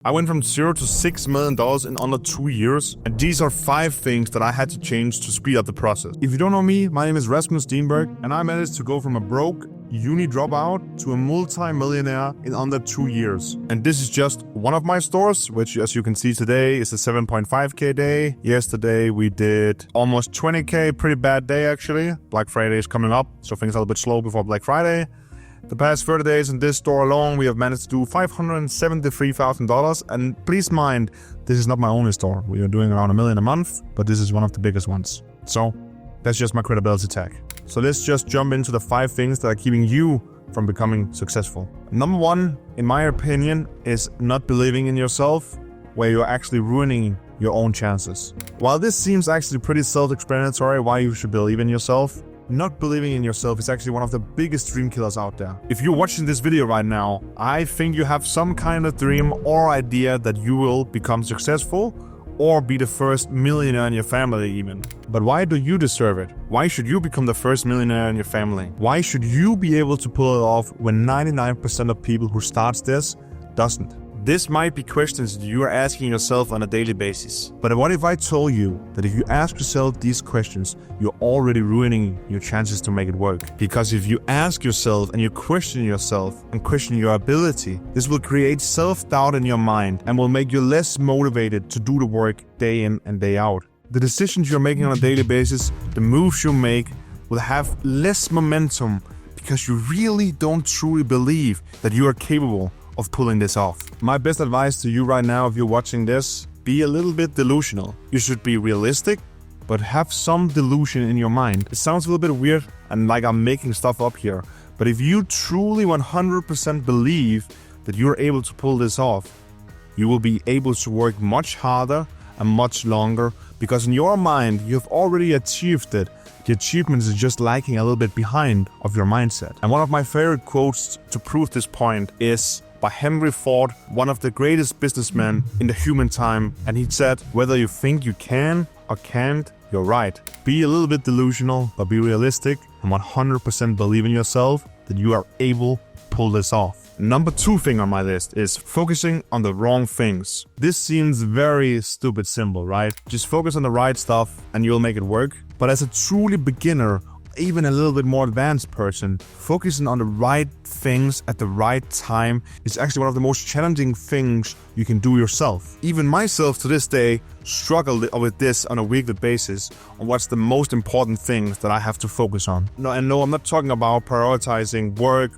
I went from $0 to $6 million in under 2 years, and these are 5 things that I had to change to speed up the process. If you don't know me, my name is Rasmus Steenberg, and I managed to go from a broke uni dropout to a multi-millionaire in under 2 years. And this is just one of my stores, which as you can see today is a 7.5K day. Yesterday we did almost 20K, pretty bad day actually. Black Friday is coming up, so things are a little bit slow before Black Friday. The past 30 days in this store alone, we have managed to do $573,000. And please mind, this is not my only store. We are doing around $1 million a month, but this is one of the biggest ones. So that's just my credibility tag. So let's just jump into the 5 things that are keeping you from becoming successful. Number 1, in my opinion, is not believing in yourself, where you're actually ruining your own chances. While this seems actually pretty self-explanatory why you should believe in yourself, not believing in yourself is actually one of the biggest dream killers out there. If you're watching this video right now, I think you have some kind of dream or idea that you will become successful or be the first millionaire in your family even. But why do you deserve it? Why should you become the first millionaire in your family? Why should you be able to pull it off when 99% of people who starts this doesn't? This might be questions that you are asking yourself on a daily basis. But what if I told you that if you ask yourself these questions, you're already ruining your chances to make it work? Because if you ask yourself and you question yourself and question your ability, this will create self-doubt in your mind and will make you less motivated to do the work day in and day out. The decisions you're making on a daily basis, the moves you make, will have less momentum because you really don't truly believe that you are capable of pulling this off. My best advice to you right now, if you're watching this, be a little bit delusional. You should be realistic, but have some delusion in your mind. It sounds a little bit weird and like I'm making stuff up here, but if you truly 100% believe that you're able to pull this off, you will be able to work much harder and much longer, because in your mind, you've already achieved it. The achievement is just lagging a little bit behind of your mindset. And one of my favorite quotes to prove this point is by Henry Ford, one of the greatest businessmen in the human time. And he said, whether you think you can or can't, you're right. Be a little bit delusional, but be realistic and 100% believe in yourself that you are able to pull this off. Number 2 thing on my list is focusing on the wrong things. This seems very stupid simple, right? Just focus on the right stuff and you'll make it work. But as a truly beginner, even a little bit more advanced person, focusing on the right things at the right time is actually one of the most challenging things you can do yourself. Even myself to this day struggle with this on a weekly basis on what's the most important things that I have to focus on. No, I'm not talking about prioritizing work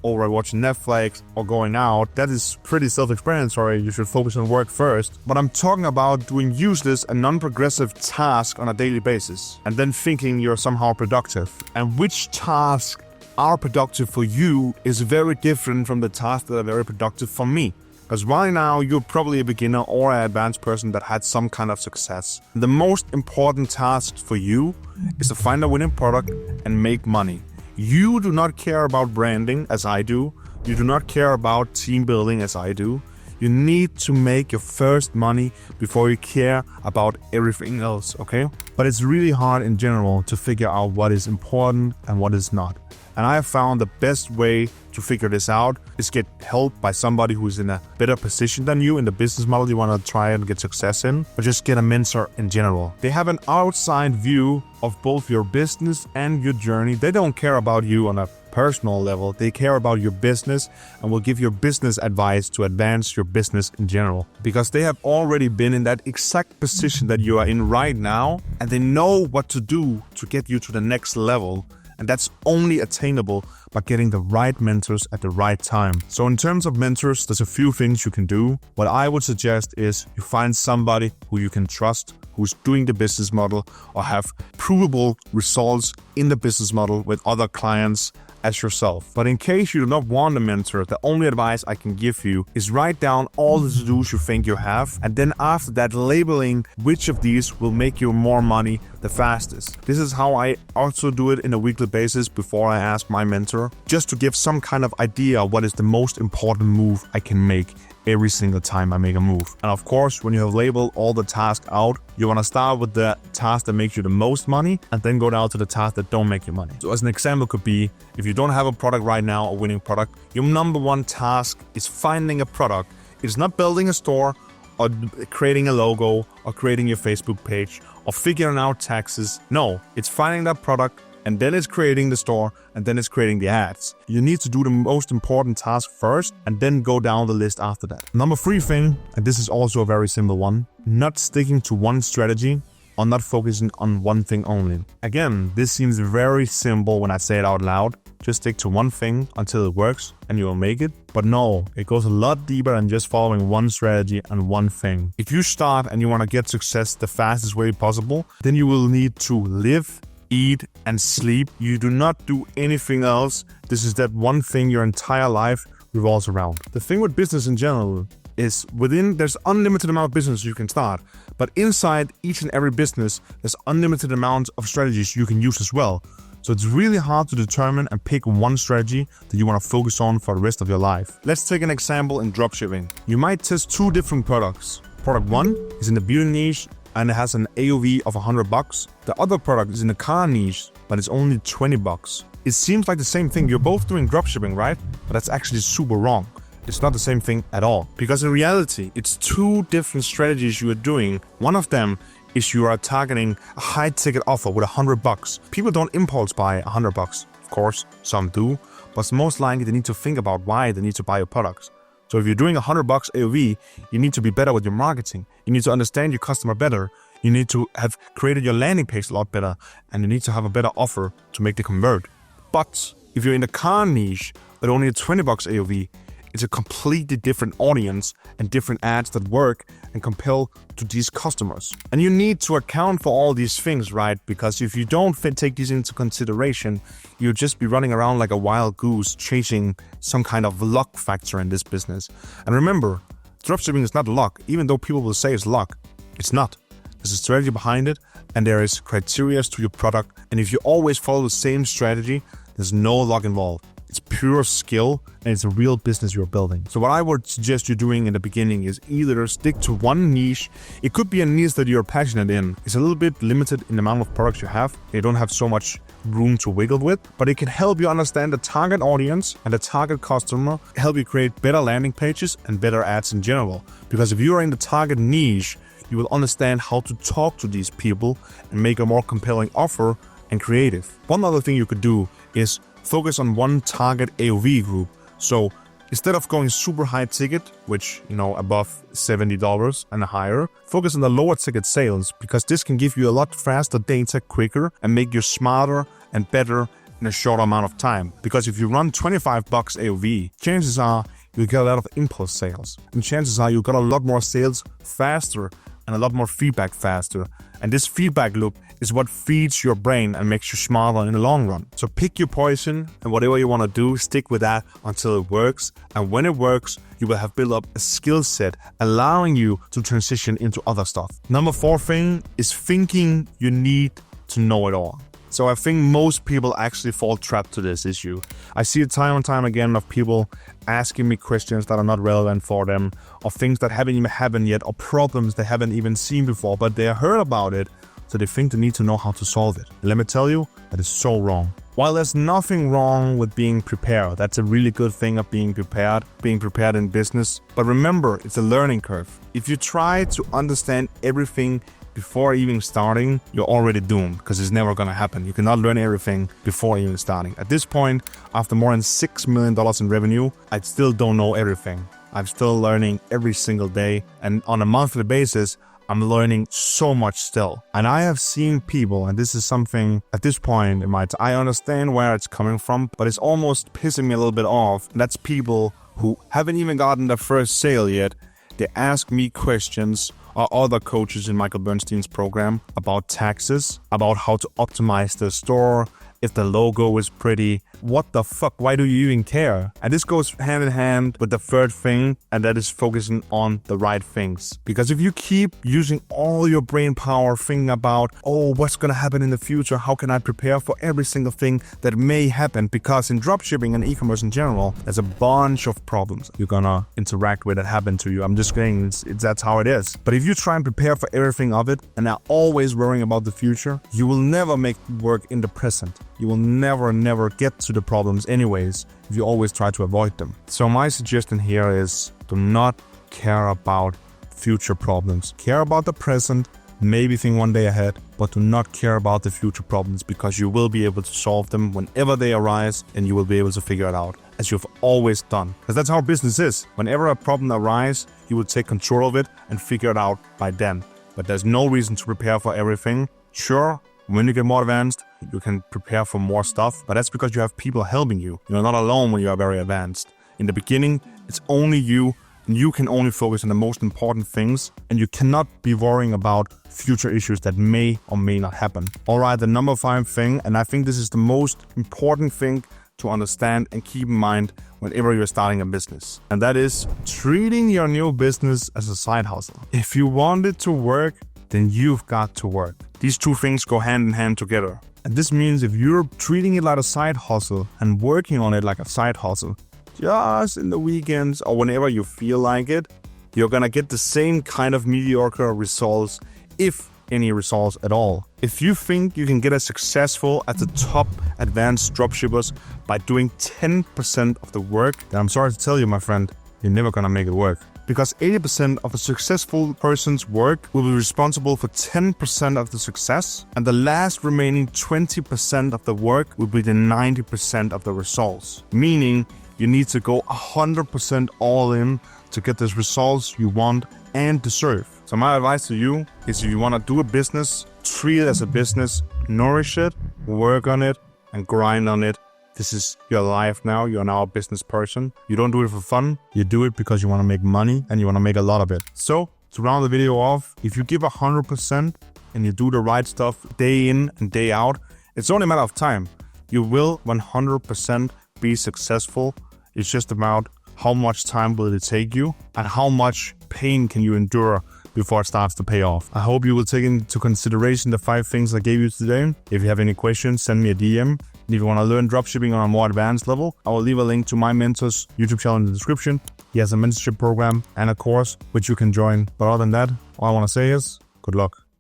or watching Netflix or going out. That is pretty self-explanatory. You should focus on work first. But I'm talking about doing useless and non-progressive tasks on a daily basis and then thinking you're somehow productive. And which tasks are productive for you is very different from the tasks that are very productive for me. Because right now, you're probably a beginner or an advanced person that had some kind of success. The most important task for you is to find a winning product and make money. You do not care about branding as I do. You do not care about team building as I do. You need to make your first money before you care about everything else, okay? But it's really hard in general to figure out what is important and what is not. And I have found the best way to figure this out is get help by somebody who's in a better position than you in the business model you want to try and get success in, or just get a mentor in general. They have an outside view of both your business and your journey. They don't care about you on a personal level. They care about your business and will give your business advice to advance your business in general, because they have already been in that exact position that you are in right now, and they know what to do to get you to the next level. And that's only attainable by getting the right mentors at the right time. So in terms of mentors, there's a few things you can do. What I would suggest is you find somebody who you can trust, who's doing the business model or have provable results in the business model with other clients as yourself. But in case you do not want a mentor, the only advice I can give you is write down all the to-dos you think you have, and then after that labeling which of these will make you more money the fastest. This is how I also do it in a weekly basis before I ask my mentor, just to give some kind of idea what is the most important move I can make every single time I make a move. And of course, when you have labeled all the tasks out, you want to start with the task that makes you the most money and then go down to the tasks that don't make you money. So as an example could be, if you don't have a product right now, a winning product, your number one task is finding a product It's not building a store or creating a logo or creating your Facebook page or figuring out taxes. No, it's finding that product, and then it's creating the store, and then it's creating the ads. You need to do the most important task first and then go down the list after that. Number 3 thing, and this is also a very simple one, not sticking to one strategy or not focusing on one thing only. Again, this seems very simple when I say it out loud. Just stick to one thing until it works and you will make it. But no, it goes a lot deeper than just following one strategy and one thing. If you start and you want to get success the fastest way possible, then you will need to live, eat, and sleep. You do not do anything else. This is that one thing your entire life revolves around. The thing with business in general is there's unlimited amount of business you can start, but inside each and every business, there's unlimited amount of strategies you can use as well. So it's really hard to determine and pick one strategy that you want to focus on for the rest of your life. Let's take an example in dropshipping. You might test 2 different products. Product 1 is in the beauty niche and it has an AOV of $100. The other product is in the car niche, but it's only $20. It seems like the same thing. You're both doing dropshipping, right? But that's actually super wrong. It's not the same thing at all. Because in reality, it's 2 different strategies you are doing. One of them is you are targeting a high ticket offer with $100. People don't impulse buy $100. Of course, some do, but most likely they need to think about why they need to buy your products. So if you're doing $100 AOV, you need to be better with your marketing. You need to understand your customer better. You need to have created your landing page a lot better, and you need to have a better offer to make the convert. But if you're in the car niche at only $20 AOV, it's a completely different audience and different ads that work and compel to these customers. And you need to account for all these things, right? Because if you don't take these into consideration, you'll just be running around like a wild goose chasing some kind of luck factor in this business. And remember, dropshipping is not luck. Even though people will say it's luck, it's not. There's a strategy behind it, and there is criteria to your product. And if you always follow the same strategy, there's no luck involved. It's pure skill, and it's a real business you're building. So what I would suggest you doing in the beginning is either stick to one niche. It could be a niche that you're passionate in. It's a little bit limited in the amount of products you have. You don't have so much room to wiggle with, but it can help you understand the target audience and the target customer, help you create better landing pages and better ads in general. Because if you are in the target niche, you will understand how to talk to these people and make a more compelling offer and creative. One other thing you could do is focus on one target AOV group. So instead of going super high ticket, which, above $70 and higher, focus on the lower ticket sales, because this can give you a lot faster data quicker and make you smarter and better in a shorter amount of time. Because if you run $25 AOV, chances are you'll get a lot of impulse sales. And chances are you'll get a lot more sales faster and a lot more feedback faster. And this feedback loop is what feeds your brain and makes you smarter in the long run. So pick your poison, and whatever you want to do, stick with that until it works. And when it works, you will have built up a skill set allowing you to transition into other stuff. Number 4 thing is thinking you need to know it all. So I think most people actually fall trapped to this issue. I see it time and time again of people asking me questions that are not relevant for them, or things that haven't even happened yet, or problems they haven't even seen before, but they heard about it, so they think they need to know how to solve it. And let me tell you, that is so wrong. While there's nothing wrong with being prepared, that's a really good thing of being prepared in business. But remember, it's a learning curve. If you try to understand everything before even starting, you're already doomed, because it's never going to happen. You cannot learn everything before even starting. At this point, after more than $6 million in revenue, I still don't know everything. I'm still learning every single day, and on a monthly basis, I'm learning so much still. And I have seen people, and this is something at this point I understand where it's coming from, but it's almost pissing me a little bit off. And that's people who haven't even gotten their first sale yet. They ask me questions, or other coaches in Michael Bernstein's program, about taxes, about how to optimize the store, if the logo is pretty. What the fuck? Why do you even care? And this goes hand in hand with the third thing, and that is focusing on the right things. Because if you keep using all your brain power thinking about, what's going to happen in the future? How can I prepare for every single thing that may happen? Because in dropshipping and e-commerce in general, there's a bunch of problems you're going to interact with that happen to you. I'm just saying that's how it is. But if you try and prepare for everything of it and are always worrying about the future, you will never make it work in the present. You will never get to the problems anyways if you always try to avoid them. So my suggestion here is do not care about future problems. Care about the present, maybe think one day ahead, but do not care about the future problems, because you will be able to solve them whenever they arise, and you will be able to figure it out, as you've always done. Because that's how business is. Whenever a problem arises, you will take control of it and figure it out by then. But there's no reason to prepare for everything. Sure, when you get more advanced, you can prepare for more stuff, but that's because you have people helping you. You're not alone when you are very advanced. In the beginning, it's only you, and you can only focus on the most important things, and you cannot be worrying about future issues that may or may not happen. All right, the number 5 thing, and I think this is the most important thing to understand and keep in mind whenever you're starting a business. And that is treating your new business as a side hustle. If you want it to work, then you've got to work. These two things go hand in hand together. And this means if you're treating it like a side hustle and working on it like a side hustle, just in the weekends or whenever you feel like it, you're gonna get the same kind of mediocre results, if any results at all. If you think you can get as successful as the top advanced dropshippers by doing 10% of the work, then I'm sorry to tell you, my friend, you're never gonna make it work. Because 80% of a successful person's work will be responsible for 10% of the success, and the last remaining 20% of the work will be the 90% of the results. Meaning, you need to go 100% all in to get the results you want and deserve. So my advice to you is, if you want to do a business, treat it as a business, nourish it, work on it, and grind on it. This is your life now. You're now a business person. You don't do it for fun. You do it because you want to make money, and you want to make a lot of it. So to round the video off, if you give 100% and you do the right stuff day in and day out, it's only a matter of time. You will 100% be successful. It's just about how much time will it take you and how much pain can you endure before it starts to pay off. I hope you will take into consideration the 5 things I gave you today. If you have any questions, send me a DM. And if you want to learn dropshipping on a more advanced level, I will leave a link to my mentor's YouTube channel in the description. He has a mentorship program and a course which you can join. But other than that, all I want to say is good luck.